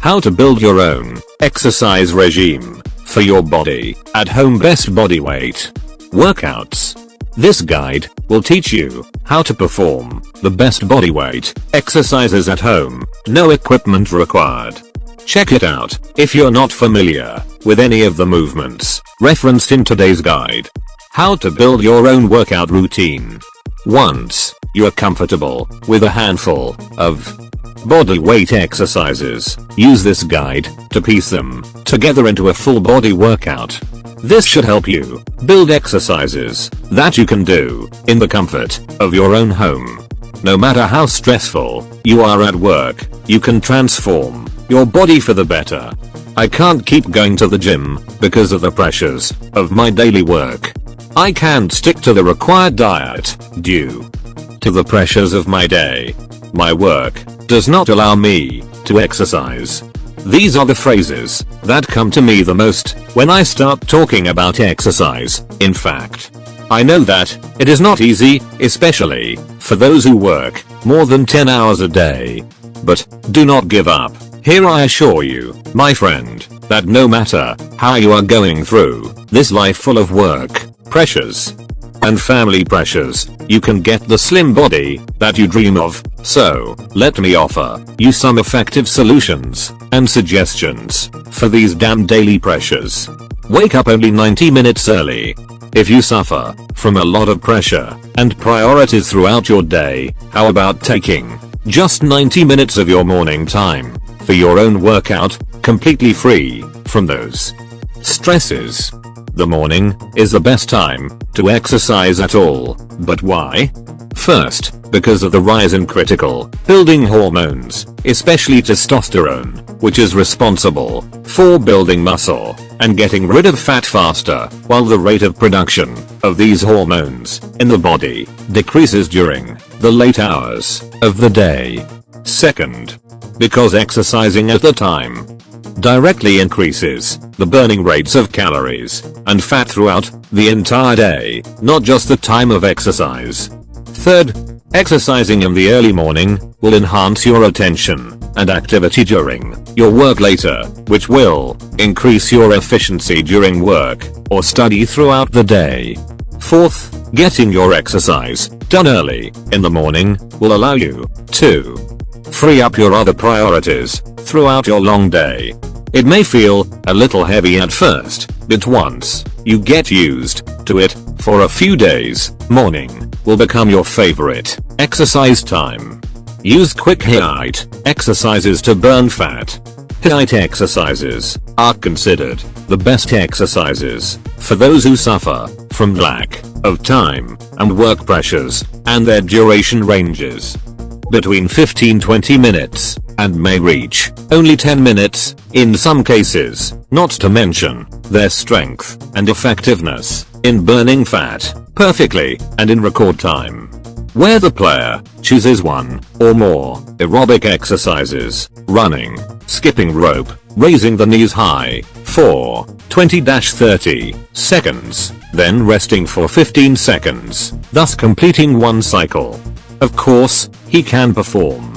How to build your own exercise regime for your body at home. Best body weight workouts. This guide will teach you how to perform the best body weight exercises at home. No equipment required. Check it out if you're not familiar with any of the movements referenced in today's guide. How to build your own workout routine. Once you're comfortable with a handful of body weight exercises, use this guide to piece them together into a full body workout. This should help you build exercises that you can do in the comfort of your own home. No matter how stressful you are at work, you can transform your body for the better. I can't keep going to the gym because of the pressures of my daily work. I can't stick to the required diet due to the pressures of my day. My work does not allow me to exercise. These are the phrases that come to me the most when I start talking about exercise. In fact, I know that it is not easy, especially for those who work more than 10 hours a day. But do not give up. Here I assure you, my friend, that no matter how you are going through this life full of work pressures and family pressures, you can get the slim body that you dream of. So, let me offer you some effective solutions and suggestions for these damn daily pressures. Wake up only 90 minutes early. If you suffer from a lot of pressure and priorities throughout your day, how about taking just 90 minutes of your morning time for your own workout, completely free from those stresses? The morning is the best time to exercise at all. But why? First, because of the rise in critical building hormones, especially testosterone, which is responsible for building muscle and getting rid of fat faster, while the rate of production of these hormones in the body decreases during the late hours of the day. Second, because exercising at the time directly increases the burning rates of calories and fat throughout the entire day, not just the time of exercise. Third, exercising in the early morning will enhance your attention and activity during your work later, which will increase your efficiency during work or study throughout the day. Fourth, getting your exercise done early in the morning will allow you to free up your other priorities throughout your long day. It may feel a little heavy at first, but once you get used to it for a few days, morning will become your favorite exercise time. Use quick HIIT exercises to burn fat. HIIT exercises are considered the best exercises for those who suffer from lack of time and work pressures, and their duration ranges between 15-20 minutes and may reach only 10 minutes in some cases, not to mention their strength and effectiveness in burning fat perfectly and in record time. Where the player chooses one or more aerobic exercises, running, skipping rope, raising the knees high for 20-30 seconds, then resting for 15 seconds, thus completing one cycle. Of course, he can perform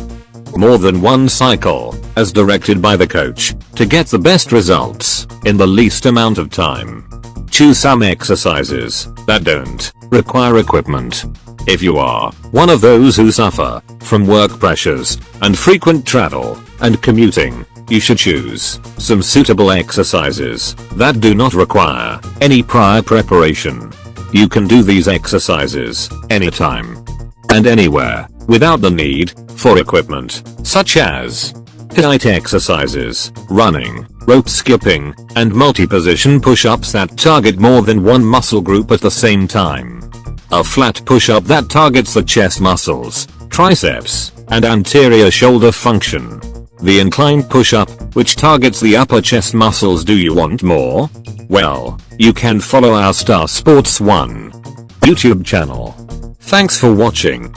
more than one cycle, as directed by the coach, to get the best results in the least amount of time. Choose some exercises that don't require equipment. If you are one of those who suffer from work pressures and frequent travel and commuting, you should choose some suitable exercises that do not require any prior preparation. You can do these exercises anytime and anywhere without the need for equipment, such as HIIT exercises, running, rope skipping, and multi-position push-ups that target more than one muscle group at the same time. A flat push-up that targets the chest muscles, triceps, and anterior shoulder function. The inclined push-up, which targets the upper chest muscles. Do you want more? Well, you can follow our Star Sports 1 YouTube channel. Thanks for watching.